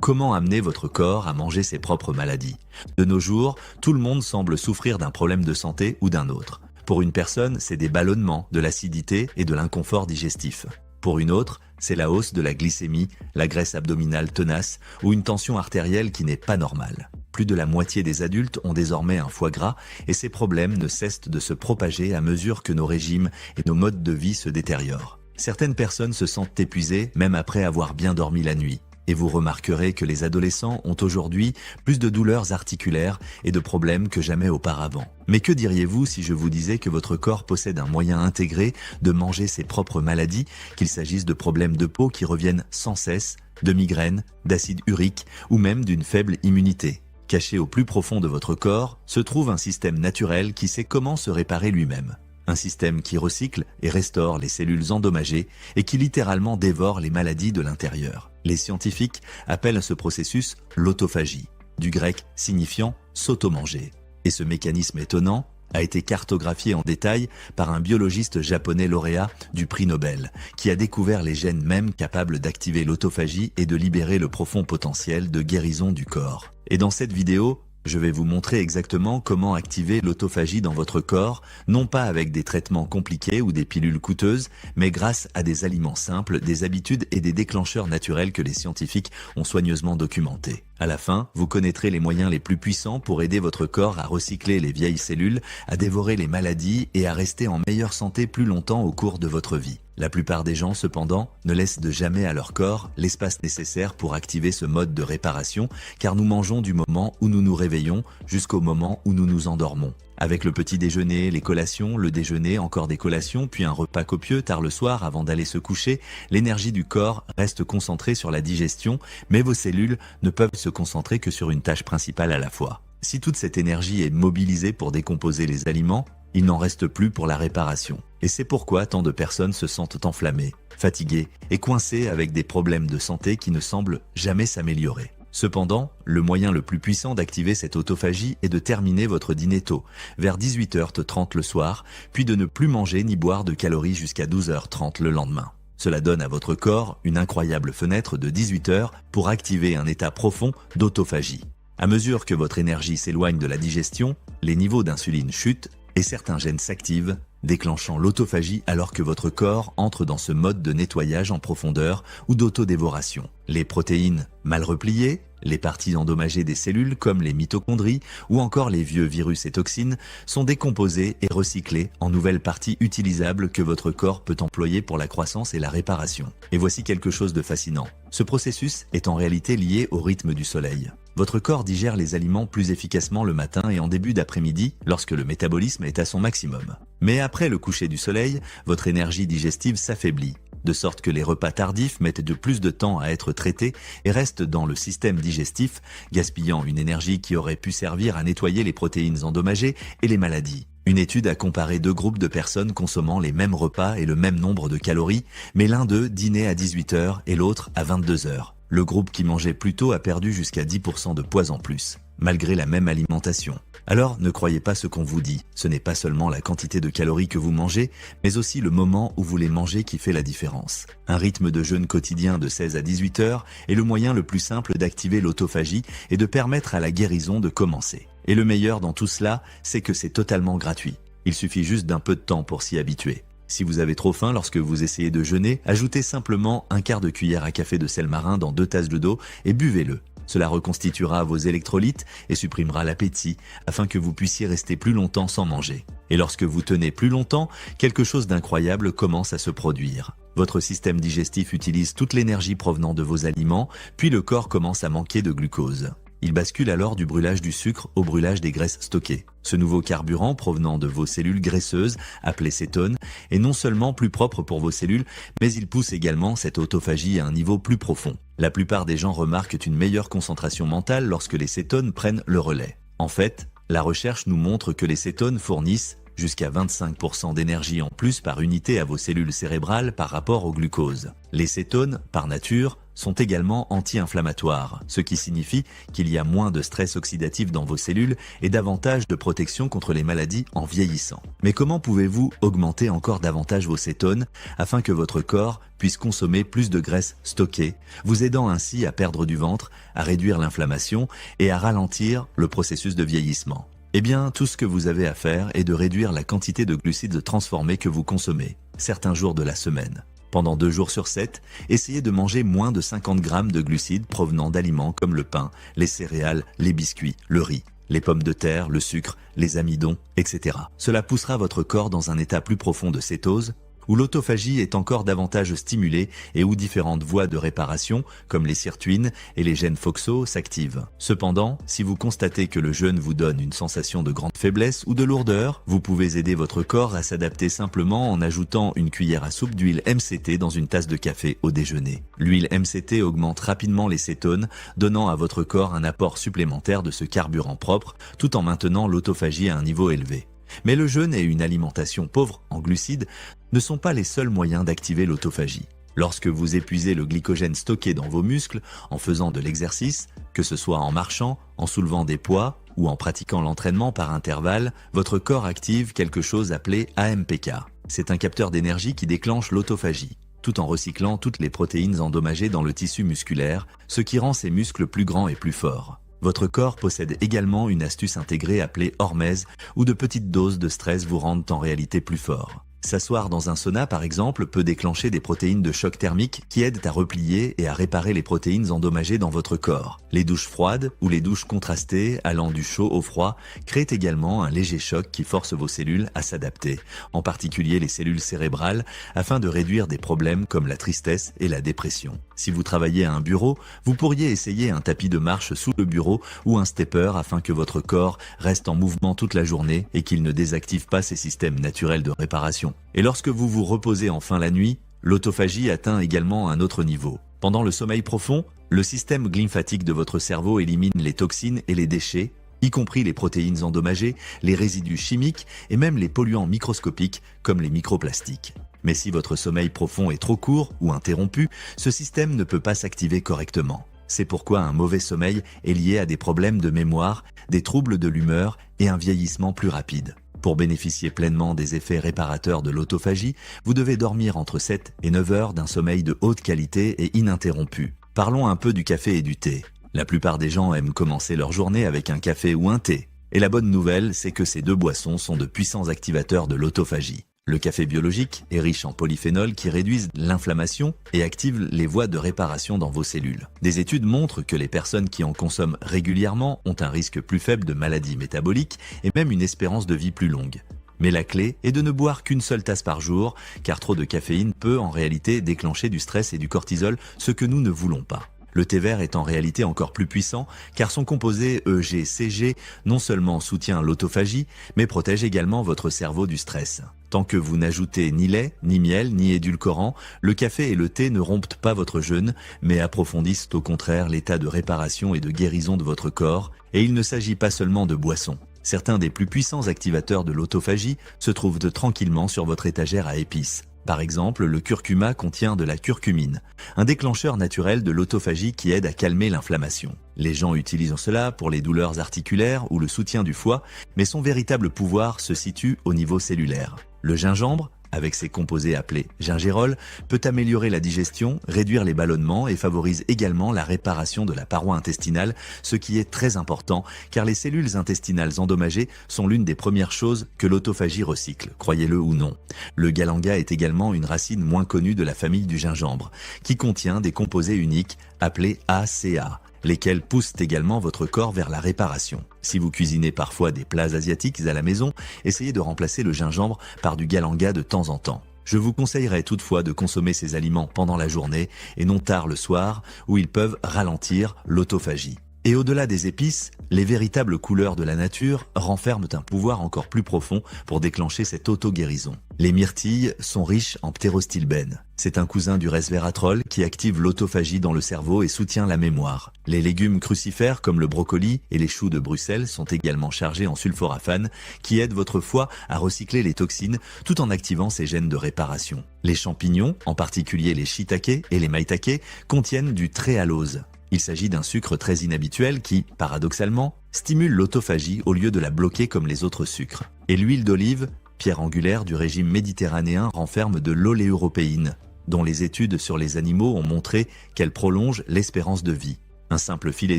Comment amener votre corps à manger ses propres maladies? De nos jours, tout le monde semble souffrir d'un problème de santé ou d'un autre. Pour une personne, c'est des ballonnements, de l'acidité et de l'inconfort digestif. Pour une autre, c'est la hausse de la glycémie, la graisse abdominale tenace ou une tension artérielle qui n'est pas normale. Plus de la moitié des adultes ont désormais un foie gras et ces problèmes ne cessent de se propager à mesure que nos régimes et nos modes de vie se détériorent. Certaines personnes se sentent épuisées même après avoir bien dormi la nuit. Et vous remarquerez que les adolescents ont aujourd'hui plus de douleurs articulaires et de problèmes que jamais auparavant. Mais que diriez-vous si je vous disais que votre corps possède un moyen intégré de manger ses propres maladies, qu'il s'agisse de problèmes de peau qui reviennent sans cesse, de migraines, d'acide urique ou même d'une faible immunité? Caché au plus profond de votre corps se trouve un système naturel qui sait comment se réparer lui-même. Un système qui recycle et restaure les cellules endommagées et qui littéralement dévore les maladies de l'intérieur. Les scientifiques appellent ce processus l'autophagie, du grec signifiant s'auto-manger. Et ce mécanisme étonnant a été cartographié en détail par un biologiste japonais lauréat du prix Nobel, qui a découvert les gènes mêmes capables d'activer l'autophagie et de libérer le profond potentiel de guérison du corps. Et dans cette vidéo, je vais vous montrer exactement comment activer l'autophagie dans votre corps, non pas avec des traitements compliqués ou des pilules coûteuses, mais grâce à des aliments simples, des habitudes et des déclencheurs naturels que les scientifiques ont soigneusement documentés. À la fin, vous connaîtrez les moyens les plus puissants pour aider votre corps à recycler les vieilles cellules, à dévorer les maladies et à rester en meilleure santé plus longtemps au cours de votre vie. La plupart des gens, cependant, ne laissent de jamais à leur corps l'espace nécessaire pour activer ce mode de réparation, car nous mangeons du moment où nous nous réveillons jusqu'au moment où nous nous endormons. Avec le petit déjeuner, les collations, le déjeuner, encore des collations, puis un repas copieux tard le soir avant d'aller se coucher, l'énergie du corps reste concentrée sur la digestion, mais vos cellules ne peuvent se concentrer que sur une tâche principale à la fois. Si toute cette énergie est mobilisée pour décomposer les aliments, il n'en reste plus pour la réparation. Et c'est pourquoi tant de personnes se sentent enflammées, fatiguées et coincées avec des problèmes de santé qui ne semblent jamais s'améliorer. Cependant, le moyen le plus puissant d'activer cette autophagie est de terminer votre dîner tôt, vers 18h30 le soir, puis de ne plus manger ni boire de calories jusqu'à 12h30 le lendemain. Cela donne à votre corps une incroyable fenêtre de 18h pour activer un état profond d'autophagie. À mesure que votre énergie s'éloigne de la digestion, les niveaux d'insuline chutent et certains gènes s'activent, déclenchant l'autophagie alors que votre corps entre dans ce mode de nettoyage en profondeur ou d'autodévoration. Les protéines mal repliées, les parties endommagées des cellules comme les mitochondries ou encore les vieux virus et toxines sont décomposées et recyclées en nouvelles parties utilisables que votre corps peut employer pour la croissance et la réparation. Et voici quelque chose de fascinant. Ce processus est en réalité lié au rythme du soleil. Votre corps digère les aliments plus efficacement le matin et en début d'après-midi lorsque le métabolisme est à son maximum. Mais après le coucher du soleil, votre énergie digestive s'affaiblit, de sorte que les repas tardifs mettent de plus de temps à être traités et restent dans le système digestif, gaspillant une énergie qui aurait pu servir à nettoyer les protéines endommagées et les maladies. Une étude a comparé deux groupes de personnes consommant les mêmes repas et le même nombre de calories, mais l'un d'eux dînait à 18h et l'autre à 22h. Le groupe qui mangeait plus tôt a perdu jusqu'à 10% de poids en plus, malgré la même alimentation. Alors ne croyez pas ce qu'on vous dit, ce n'est pas seulement la quantité de calories que vous mangez, mais aussi le moment où vous les mangez qui fait la différence. Un rythme de jeûne quotidien de 16 à 18 heures est le moyen le plus simple d'activer l'autophagie et de permettre à la guérison de commencer. Et le meilleur dans tout cela, c'est que c'est totalement gratuit. Il suffit juste d'un peu de temps pour s'y habituer. Si vous avez trop faim lorsque vous essayez de jeûner, ajoutez simplement un quart de cuillère à café de sel marin dans 2 tasses d'eau et buvez-le. Cela reconstituera vos électrolytes et supprimera l'appétit afin que vous puissiez rester plus longtemps sans manger. Et lorsque vous tenez plus longtemps, quelque chose d'incroyable commence à se produire. Votre système digestif utilise toute l'énergie provenant de vos aliments, puis le corps commence à manquer de glucose. Il bascule alors du brûlage du sucre au brûlage des graisses stockées. Ce nouveau carburant provenant de vos cellules graisseuses, appelées cétones, est non seulement plus propre pour vos cellules, mais il pousse également cette autophagie à un niveau plus profond. La plupart des gens remarquent une meilleure concentration mentale lorsque les cétones prennent le relais. En fait, la recherche nous montre que les cétones fournissent jusqu'à 25% d'énergie en plus par unité à vos cellules cérébrales par rapport au glucose. Les cétones, par nature, sont également anti-inflammatoires, ce qui signifie qu'il y a moins de stress oxydatif dans vos cellules et davantage de protection contre les maladies en vieillissant. Mais comment pouvez-vous augmenter encore davantage vos cétones afin que votre corps puisse consommer plus de graisse stockée, vous aidant ainsi à perdre du ventre, à réduire l'inflammation et à ralentir le processus de vieillissement? Eh bien, tout ce que vous avez à faire est de réduire la quantité de glucides transformés que vous consommez, certains jours de la semaine. Pendant 2 jours sur 7, essayez de manger moins de 50 grammes de glucides provenant d'aliments comme le pain, les céréales, les biscuits, le riz, les pommes de terre, le sucre, les amidons, etc. Cela poussera votre corps dans un état plus profond de cétose, où l'autophagie est encore davantage stimulée et où différentes voies de réparation, comme les sirtuines et les gènes FOXO, s'activent. Cependant, si vous constatez que le jeûne vous donne une sensation de grande faiblesse ou de lourdeur, vous pouvez aider votre corps à s'adapter simplement en ajoutant une cuillère à soupe d'huile MCT dans une tasse de café au déjeuner. L'huile MCT augmente rapidement les cétones, donnant à votre corps un apport supplémentaire de ce carburant propre, tout en maintenant l'autophagie à un niveau élevé. Mais le jeûne et une alimentation pauvre en glucides ne sont pas les seuls moyens d'activer l'autophagie. Lorsque vous épuisez le glycogène stocké dans vos muscles en faisant de l'exercice, que ce soit en marchant, en soulevant des poids ou en pratiquant l'entraînement par intervalle, votre corps active quelque chose appelé AMPK. C'est un capteur d'énergie qui déclenche l'autophagie, tout en recyclant toutes les protéines endommagées dans le tissu musculaire, ce qui rend ces muscles plus grands et plus forts. Votre corps possède également une astuce intégrée appelée hormèse, où de petites doses de stress vous rendent en réalité plus fort. S'asseoir dans un sauna, par exemple, peut déclencher des protéines de choc thermique qui aident à replier et à réparer les protéines endommagées dans votre corps. Les douches froides ou les douches contrastées, allant du chaud au froid, créent également un léger choc qui force vos cellules à s'adapter, en particulier les cellules cérébrales, afin de réduire des problèmes comme la tristesse et la dépression. Si vous travaillez à un bureau, vous pourriez essayer un tapis de marche sous le bureau ou un stepper afin que votre corps reste en mouvement toute la journée et qu'il ne désactive pas ses systèmes naturels de réparation. Et lorsque vous vous reposez enfin la nuit, l'autophagie atteint également un autre niveau. Pendant le sommeil profond, le système lymphatique de votre cerveau élimine les toxines et les déchets, y compris les protéines endommagées, les résidus chimiques et même les polluants microscopiques comme les microplastiques. Mais si votre sommeil profond est trop court ou interrompu, ce système ne peut pas s'activer correctement. C'est pourquoi un mauvais sommeil est lié à des problèmes de mémoire, des troubles de l'humeur et un vieillissement plus rapide. Pour bénéficier pleinement des effets réparateurs de l'autophagie, vous devez dormir entre 7 et 9 heures d'un sommeil de haute qualité et ininterrompu. Parlons un peu du café et du thé. La plupart des gens aiment commencer leur journée avec un café ou un thé. Et la bonne nouvelle, c'est que ces deux boissons sont de puissants activateurs de l'autophagie. Le café biologique est riche en polyphénols qui réduisent l'inflammation et activent les voies de réparation dans vos cellules. Des études montrent que les personnes qui en consomment régulièrement ont un risque plus faible de maladies métaboliques et même une espérance de vie plus longue. Mais la clé est de ne boire qu'une seule tasse par jour, car trop de caféine peut en réalité déclencher du stress et du cortisol, ce que nous ne voulons pas. Le thé vert est en réalité encore plus puissant car son composé EGCG non seulement soutient l'autophagie, mais protège également votre cerveau du stress. Tant que vous n'ajoutez ni lait, ni miel, ni édulcorant, le café et le thé ne rompent pas votre jeûne, mais approfondissent au contraire l'état de réparation et de guérison de votre corps, et il ne s'agit pas seulement de boissons. Certains des plus puissants activateurs de l'autophagie se trouvent tranquillement sur votre étagère à épices. Par exemple, le curcuma contient de la curcumine, un déclencheur naturel de l'autophagie qui aide à calmer l'inflammation. Les gens utilisent cela pour les douleurs articulaires ou le soutien du foie, mais son véritable pouvoir se situe au niveau cellulaire. Le gingembre, avec ses composés appelés gingérol, peut améliorer la digestion, réduire les ballonnements et favorise également la réparation de la paroi intestinale, ce qui est très important car les cellules intestinales endommagées sont l'une des premières choses que l'autophagie recycle, croyez-le ou non. Le galanga est également une racine moins connue de la famille du gingembre, qui contient des composés uniques appelés ACA, lesquels poussent également votre corps vers la réparation. Si vous cuisinez parfois des plats asiatiques à la maison, essayez de remplacer le gingembre par du galanga de temps en temps. Je vous conseillerais toutefois de consommer ces aliments pendant la journée et non tard le soir où ils peuvent ralentir l'autophagie. Et au-delà des épices, les véritables couleurs de la nature renferment un pouvoir encore plus profond pour déclencher cette auto-guérison. Les myrtilles sont riches en ptérostilbène. C'est un cousin du resveratrol qui active l'autophagie dans le cerveau et soutient la mémoire. Les légumes crucifères comme le brocoli et les choux de Bruxelles sont également chargés en sulforaphane qui aident votre foie à recycler les toxines tout en activant ses gènes de réparation. Les champignons, en particulier les shiitake et les maitake, contiennent du tréhalose. Il s'agit d'un sucre très inhabituel qui, paradoxalement, stimule l'autophagie au lieu de la bloquer comme les autres sucres. Et l'huile d'olive, pierre angulaire du régime méditerranéen, renferme de l'oléuropéine, dont les études sur les animaux ont montré qu'elle prolonge l'espérance de vie. Un simple filet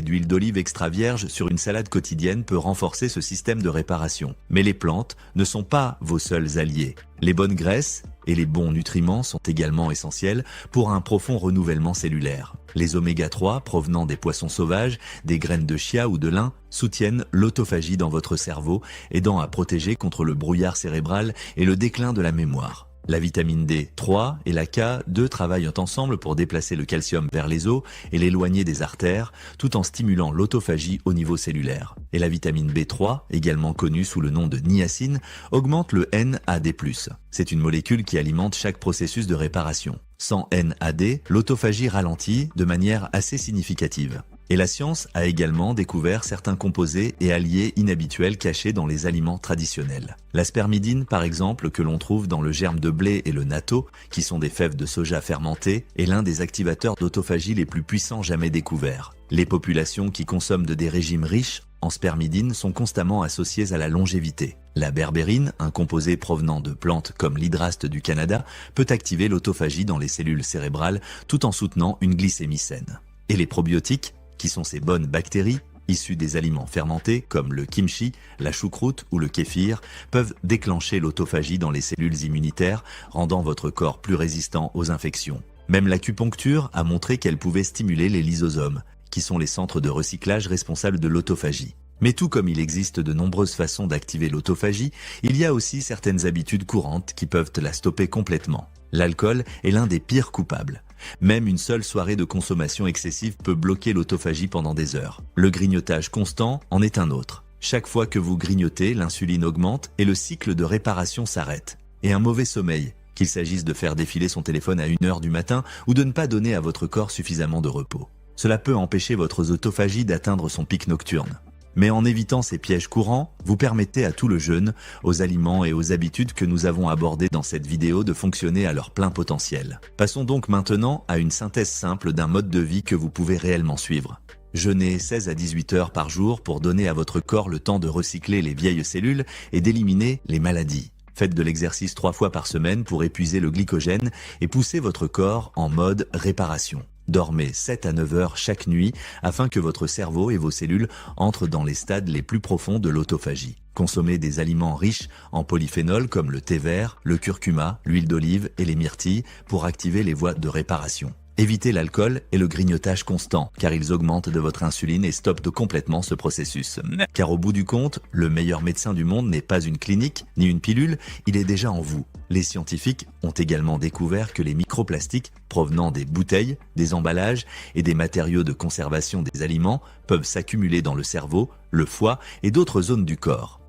d'huile d'olive extra vierge sur une salade quotidienne peut renforcer ce système de réparation. Mais les plantes ne sont pas vos seuls alliés. Les bonnes graisses et les bons nutriments sont également essentiels pour un profond renouvellement cellulaire. Les oméga 3 provenant des poissons sauvages, des graines de chia ou de lin soutiennent l'autophagie dans votre cerveau, aidant à protéger contre le brouillard cérébral et le déclin de la mémoire. La vitamine D3 et la K2 travaillent ensemble pour déplacer le calcium vers les os et l'éloigner des artères, tout en stimulant l'autophagie au niveau cellulaire. Et la vitamine B3, également connue sous le nom de niacine, augmente le NAD+. C'est une molécule qui alimente chaque processus de réparation. Sans NAD, l'autophagie ralentit de manière assez significative. Et la science a également découvert certains composés et alliés inhabituels cachés dans les aliments traditionnels. La spermidine, par exemple, que l'on trouve dans le germe de blé et le natto, qui sont des fèves de soja fermentées, est l'un des activateurs d'autophagie les plus puissants jamais découverts. Les populations qui consomment des régimes riches en spermidine sont constamment associées à la longévité. La berbérine, un composé provenant de plantes comme l'hydraste du Canada, peut activer l'autophagie dans les cellules cérébrales tout en soutenant une glycémie saine. Et les probiotiques, qui sont ces bonnes bactéries, issues des aliments fermentés comme le kimchi, la choucroute ou le kéfir, peuvent déclencher l'autophagie dans les cellules immunitaires, rendant votre corps plus résistant aux infections. Même l'acupuncture a montré qu'elle pouvait stimuler les lysosomes, qui sont les centres de recyclage responsables de l'autophagie. Mais tout comme il existe de nombreuses façons d'activer l'autophagie, il y a aussi certaines habitudes courantes qui peuvent la stopper complètement. L'alcool est l'un des pires coupables. Même une seule soirée de consommation excessive peut bloquer l'autophagie pendant des heures. Le grignotage constant en est un autre. Chaque fois que vous grignotez, l'insuline augmente et le cycle de réparation s'arrête. Et un mauvais sommeil, qu'il s'agisse de faire défiler son téléphone à 1h du matin ou de ne pas donner à votre corps suffisamment de repos. Cela peut empêcher votre autophagie d'atteindre son pic nocturne. Mais en évitant ces pièges courants, vous permettez à tout le jeûne, aux aliments et aux habitudes que nous avons abordés dans cette vidéo de fonctionner à leur plein potentiel. Passons donc maintenant à une synthèse simple d'un mode de vie que vous pouvez réellement suivre. Jeûnez 16 à 18 heures par jour pour donner à votre corps le temps de recycler les vieilles cellules et d'éliminer les maladies. Faites de l'exercice 3 fois par semaine pour épuiser le glycogène et pousser votre corps en mode réparation. Dormez 7 à 9 heures chaque nuit afin que votre cerveau et vos cellules entrent dans les stades les plus profonds de l'autophagie. Consommez des aliments riches en polyphénols comme le thé vert, le curcuma, l'huile d'olive et les myrtilles pour activer les voies de réparation. Évitez l'alcool et le grignotage constant, car ils augmentent de votre insuline et stoppent complètement ce processus. Car au bout du compte, le meilleur médecin du monde n'est pas une clinique, ni une pilule, il est déjà en vous. Les scientifiques ont également découvert que les microplastiques provenant des bouteilles, des emballages et des matériaux de conservation des aliments peuvent s'accumuler dans le cerveau, le foie et d'autres zones du corps.